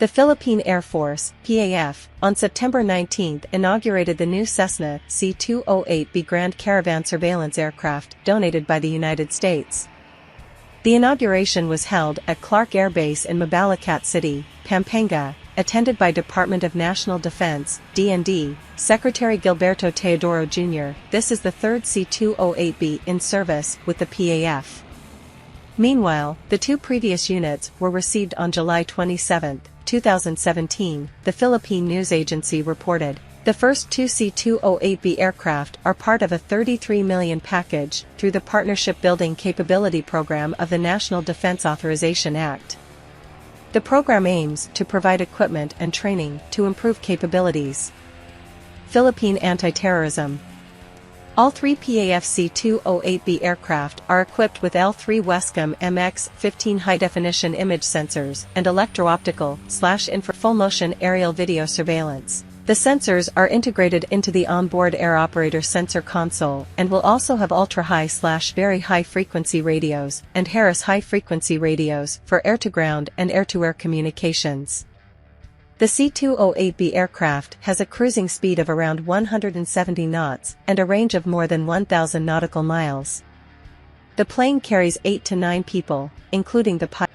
The Philippine Air Force, PAF, on September 19 inaugurated the new Cessna C-208B Grand Caravan surveillance aircraft donated by the United States. The inauguration was held at Clark Air Base in Mabalacat City, Pampanga, attended by Department of National Defense, D&D, Secretary Gilberto Teodoro Jr. This is the third C-208B in service with the PAF. Meanwhile, the two previous units were received on July 27, 2017, the Philippine News Agency reported. The first two C-208B aircraft are part of a $33 million package through the Partnership Building Capability Program of the National Defense Authorization Act. The program aims to provide equipment and training to improve capabilities. Philippine anti-terrorism. All three PAF C-208B aircraft are equipped with L3 WESCAM MX-15 high-definition image sensors and electro-optical /infrared full-motion aerial video surveillance. The sensors are integrated into the onboard air operator sensor console and will also have ultra-high/very high-frequency radios and Harris high-frequency radios for air-to-ground and air-to-air communications. The C-208B aircraft has a cruising speed of around 170 knots and a range of more than 1,000 nautical miles. The plane carries 8 to 9 people, including the pilot.